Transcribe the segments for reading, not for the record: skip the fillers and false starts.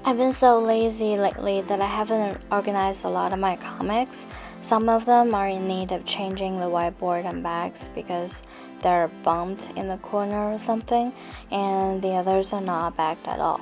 I've been so lazy lately that I haven't organized a lot of my comics. Some of them are in need of changing the whiteboard and bags because they're bumped in the corner or something, and the others are not bagged at all.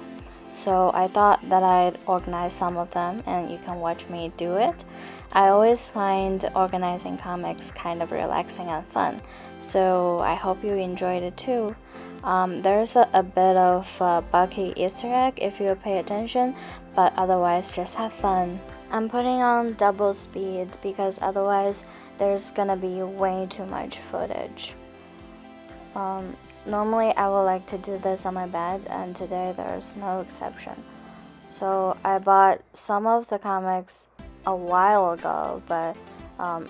So I thought that I'd organize some of them and you can watch me do it. I always find organizing comics kind of relaxing and fun, so I hope you enjoyed it too. There's a bit of Bucky Easter egg if you pay attention, but otherwise just have fun. I'm putting on double speed because otherwise there's gonna be way too much footage. Normally I would like to do this on my bed, and today there's no exception. So I bought some of the comics a while ago, but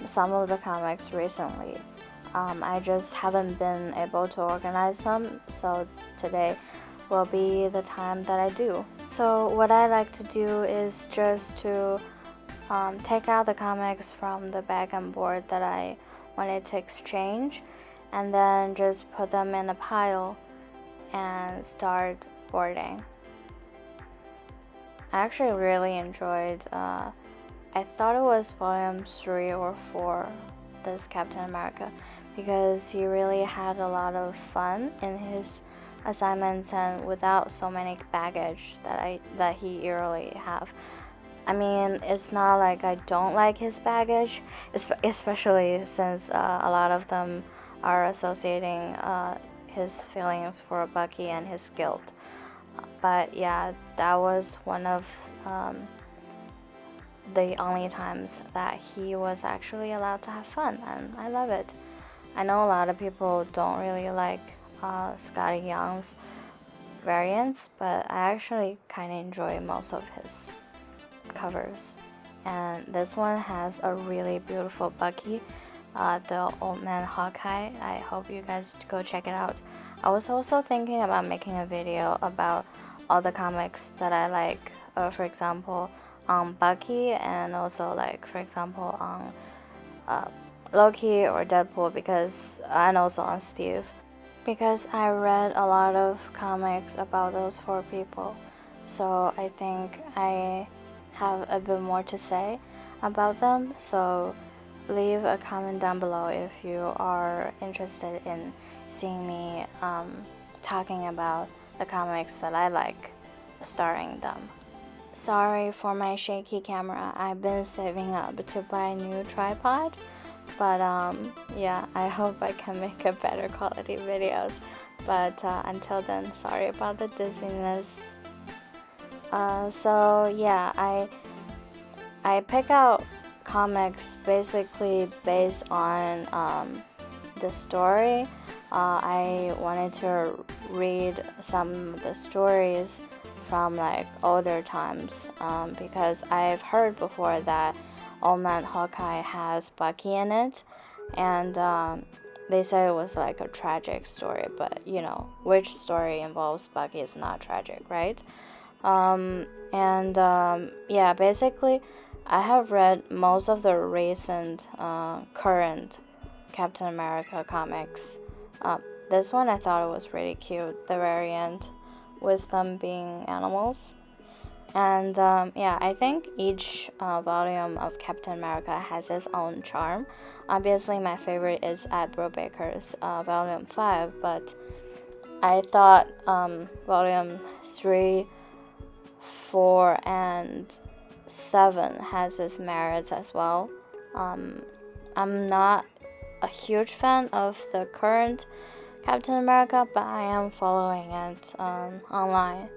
some of the comics recently. I just haven't been able to organize them, so today will be the time that I do. So what I like to do is just to take out the comics from the bag and board that I wanted to exchange, and then just put them in a pile and start boarding. I actually really enjoyed, I thought it was volume 3 or 4, this Captain America, because he really had a lot of fun in his assignments and without so many baggage that he usually have. I mean, it's not like I don't like his baggage, especially since a lot of them are associating his feelings for Bucky and his guilt. But yeah, that was one of the only times that he was actually allowed to have fun, and I love it. I know a lot of people don't really like Scotty Young's variants, but I actually kind of enjoy most of his covers. And this one has a really beautiful Bucky, the Old Man Hawkeye. I hope you guys go check it out. I was also thinking about making a video about all the comics that I like, for example on Bucky, and also like for example on Loki or Deadpool, and also on Steve, because I read a lot of comics about those 4 people, so I think I have a bit more to say about them. So leave a comment down below if you are interested in seeing me talking about the comics that I like, starring them. Sorry for my shaky camera. I've been saving up to buy a new tripod, but yeah, I hope I can make a better quality videos. But until then, sorry about the dizziness. So yeah, I pick out comics basically based on the story. I wanted to read some of the stories from like older times, because I've heard before that Old Man Hawkeye has Bucky in it, and they said it was like a tragic story, but you know, which story involves Bucky is not tragic, right? Yeah, basically I have read most of the recent current Captain America comics. This one I thought it was really cute, the variant with them being animals. And yeah, I think each volume of Captain America has its own charm. Obviously my favorite is Ed Brubaker's volume 5, but I thought volume 3, 4, and 7 has its merits as well. I'm not a huge fan of the current Captain America, but I am following it online.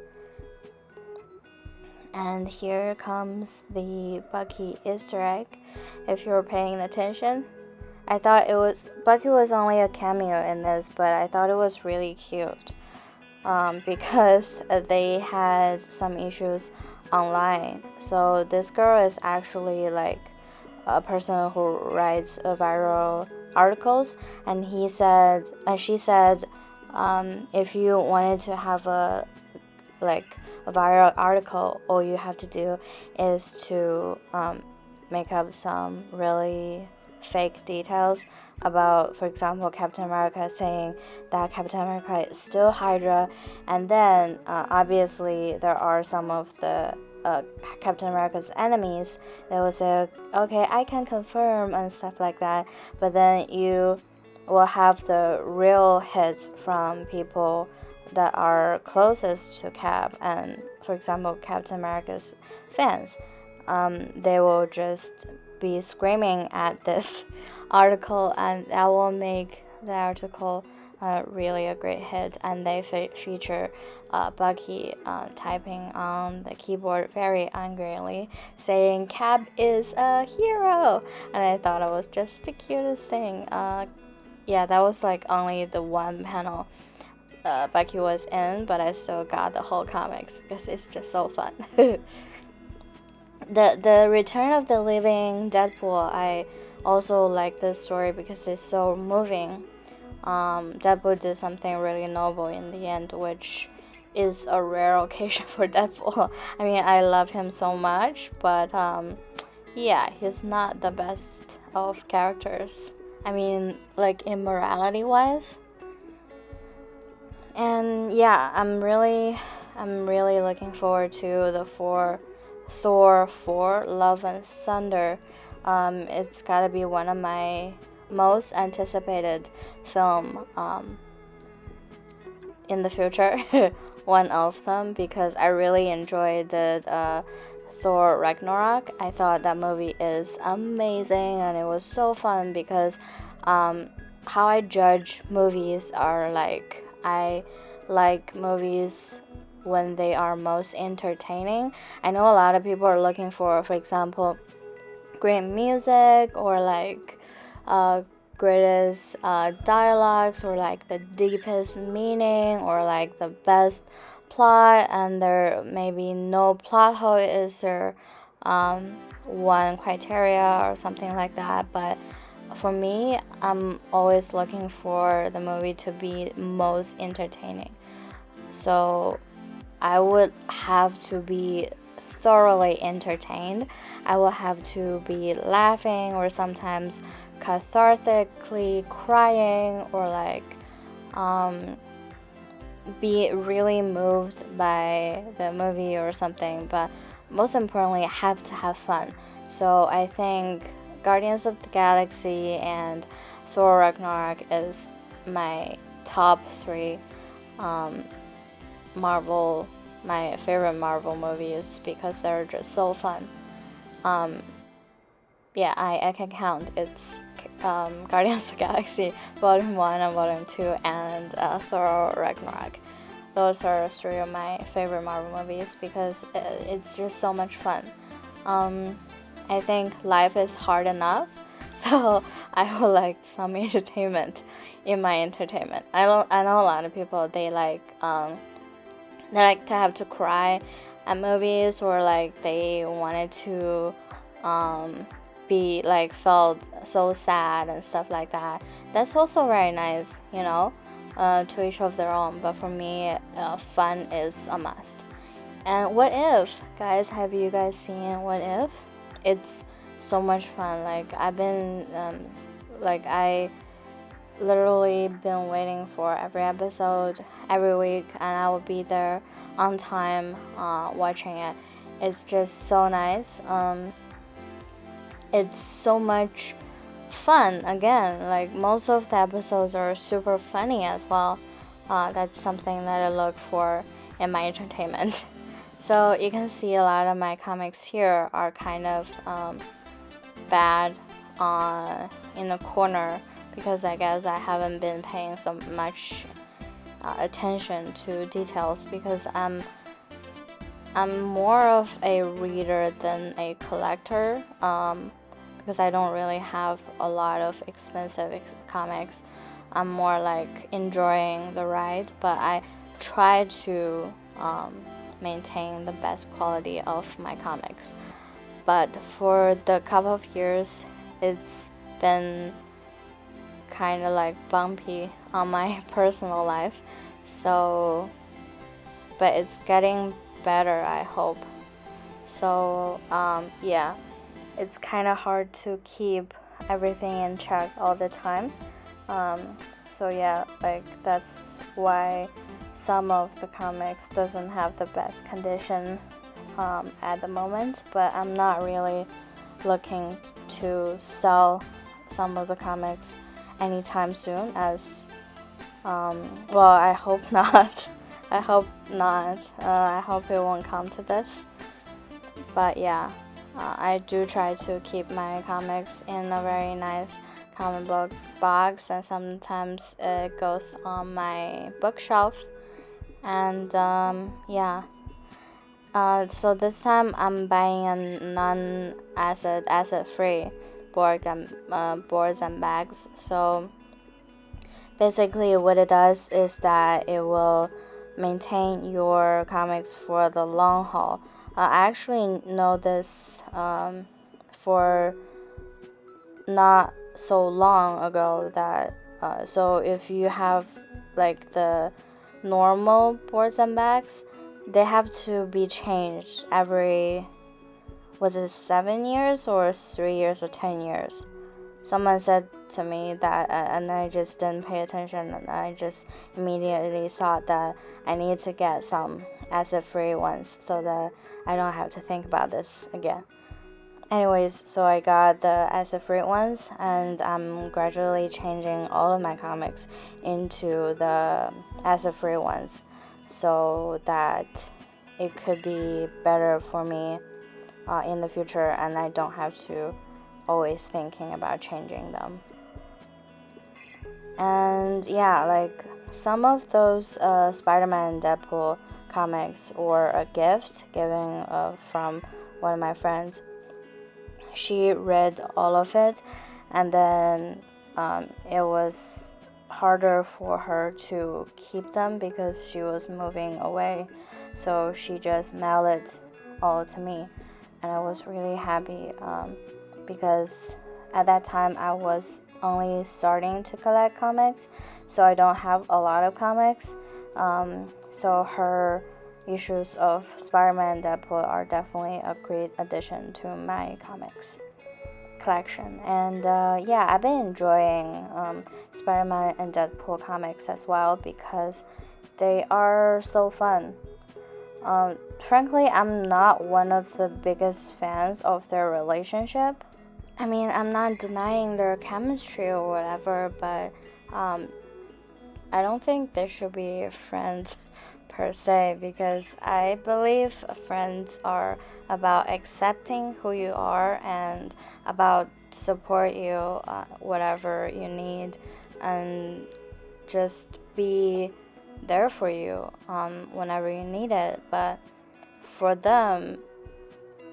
And here comes the Bucky Easter egg, if you're paying attention. I thought Bucky was only a cameo in this, but I thought it was really cute, because they had some issues online. So this girl is actually like a person who writes viral articles, and she said if you wanted to have a viral article, all you have to do is to make up some really fake details about, for example, Captain America saying that Captain America is still Hydra, and then obviously there are some of the Captain America's enemies that will say, okay, I can confirm and stuff like that, but then you will have the real hits from people that are closest to Cap, and for example, Captain America's fans. They will just be screaming at this article, and that will make the article really a great hit. And they feature Bucky typing on the keyboard very angrily, saying Cap is a hero, and I thought it was just the cutest thing. Yeah, that was like only the one panel Bucky was in, but I still got the whole comics because it's just so fun. The Return of the Living Deadpool, I also like this story because it's so moving. Deadpool did something really noble in the end, which is a rare occasion for Deadpool. I mean, I love him so much, but yeah, he's not the best of characters. I mean, like immorality wise. And yeah, I'm really looking forward to the Thor 4 Love and Thunder. It's gotta be one of my most anticipated film in the future. One of them, because I really enjoyed the Thor Ragnarok. I thought that movie is amazing, and it was so fun because how I judge movies are like, I like movies when they are most entertaining. I know a lot of people are looking for example, great music, or like greatest dialogues, or like the deepest meaning, or like the best plot, and there maybe no plot hole is there one criteria or something like that. But for me, I'm always looking for the movie to be most entertaining. So I would have to be thoroughly entertained. I will have to be laughing, or sometimes cathartically crying, or like be really moved by the movie or something. But most importantly, I have to have fun. So I think Guardians of the Galaxy and Thor Ragnarok is my top 3 my favorite Marvel movies, because they're just so fun. Yeah, I can count. It's Guardians of the Galaxy Volume 1 and Volume 2, and Thor Ragnarok. Those are 3 of my favorite Marvel movies because it's just so much fun. I think life is hard enough, so I would like some entertainment in my entertainment. I know a lot of people, they like to have to cry at movies, or like they wanted to be like felt so sad and stuff like that. That's also very nice, you know, to each of their own. But for me, fun is a must. And What If, guys, have you guys seen What If? It's so much fun. Like I've been I literally been waiting for every episode every week, and I will be there on time watching it. It's just so nice. It's so much fun. Again, like most of the episodes are super funny as well. That's something that I look for in my entertainment. So you can see a lot of my comics here are kind of bad in the corner, because I guess I haven't been paying so much attention to details, because I'm more of a reader than a collector, because I don't really have a lot of expensive comics. I'm more like enjoying the ride, but I try to maintain the best quality of my comics. But for the couple of years, it's been kind of like bumpy on my personal life. So, but it's getting better, I hope. So yeah, it's kind of hard to keep everything in check all the time. So yeah, like that's why some of the comics doesn't have the best condition at the moment, but I'm not really looking to sell some of the comics anytime soon, as well, I hope not. I hope not. I hope it won't come to this. But yeah, I do try to keep my comics in a very nice comic book box, and sometimes it goes on my bookshelf. And yeah. So this time I'm buying a asset-free boards and bags. So basically what it does is that it will maintain your comics for the long haul. I actually know this for not so long ago that so if you have like the normal boards and bags, they have to be changed every, was it 7 years or 3 years or 10 years? Someone said to me that, and I just didn't pay attention, and I just immediately thought that I need to get some acid-free ones so that I don't have to think about this again. Anyways, so I got the acid-free ones, and I'm gradually changing all of my comics into the acid-free ones so that it could be better for me in the future, and I don't have to always thinking about changing them. And yeah, like some of those Spiderman and Deadpool comics or a gift given from one of my friends. She read all of it, and then it was harder for her to keep them because she was moving away, so she just mailed it all to me, and I was really happy because at that time I was only starting to collect comics, so I don't have a lot of comics. So her issues of Spiderman and Deadpool are definitely a great addition to my comics collection. And yeah, I've been enjoying Spiderman and Deadpool comics as well because they are so fun. Frankly, I'm not one of the biggest fans of their relationship. I mean, I'm not denying their chemistry or whatever, but I don't think they should be friends per se, because I believe friends are about accepting who you are and about support you whatever you need, and just be there for you whenever you need it. But for them,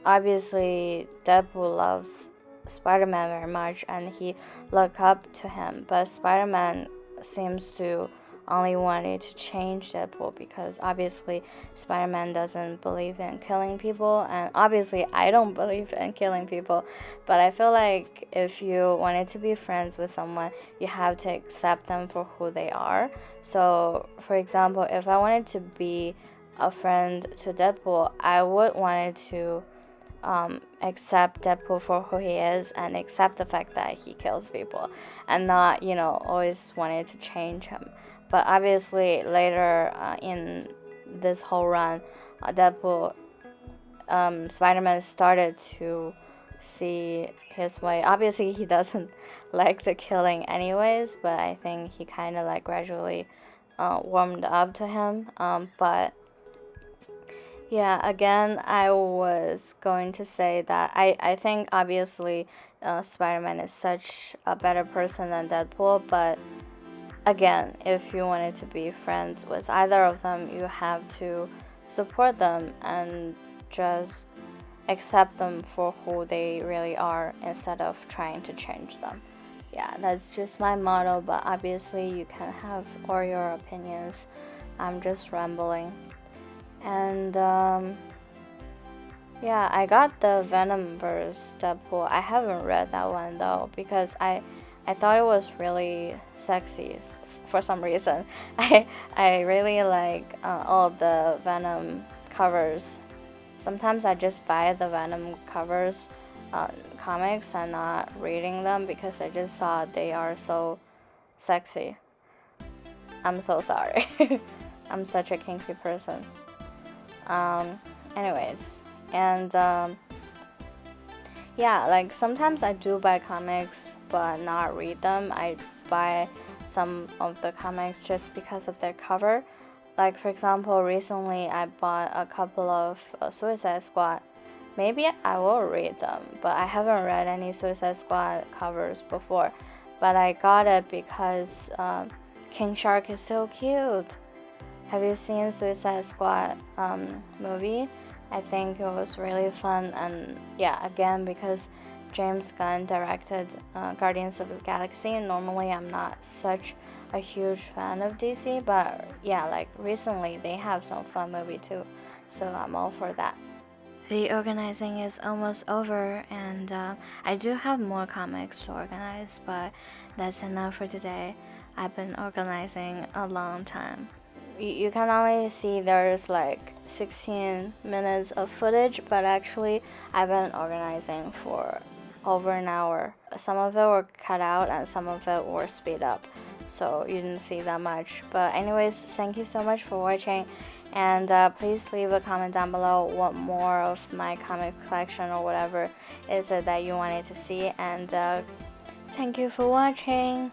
obviously Deadpool loves Spider-Man very much and he look up to him, but Spider-Man seems to only wanted to change Deadpool because obviously Spider-Man doesn't believe in killing people, and obviously I don't believe in killing people, but I feel like if you wanted to be friends with someone, you have to accept them for who they are. So for example, if I wanted to be a friend to Deadpool, I would wanted to accept Deadpool for who he is and accept the fact that he kills people, and not, always wanted to change him. But obviously later in this whole run, Deadpool, Spider-Man started to see his way. Obviously he doesn't like the killing anyways, but I think he kind of like gradually warmed up to him. But yeah, again, I was going to say that I think obviously Spider-Man is such a better person than Deadpool, but again, if you wanted to be friends with either of them, you have to support them and just accept them for who they really are instead of trying to change them. Yeah, that's just my motto, but obviously you can have all your opinions. I'm just rambling. And yeah, I got the Venomverse Deadpool. I haven't read that one though because I thought it was really sexy for some reason. I really like all the Venom covers. Sometimes I just buy the Venom covers comics and not reading them because I just thought they are so sexy. I'm so sorry. I'm such a kinky person. Anyways, and yeah, like sometimes I do buy comics but not read them. I buy some of the comics just because of their cover. Like for example, recently I bought a couple of Suicide Squad. Maybe I will read them, but I haven't read any Suicide Squad covers before. But I got it because King Shark is so cute. Have you seen Suicide Squad movie? I think it was really fun, and yeah, again because James Gunn directed Guardians of the Galaxy. Normally I'm not such a huge fan of DC, but yeah, like recently they have some fun movie too, so I'm all for that. The organizing is almost over, and I do have more comics to organize, but that's enough for today. I've been organizing a long time. You can only see there's like 16 minutes of footage, but actually I've been organizing for over an hour. Some of it were cut out and some of it were speed up, so you didn't see that much. But anyways, thank you so much for watching, and please leave a comment down below what more of my comic collection or whatever is it that you wanted to see, and thank you for watching.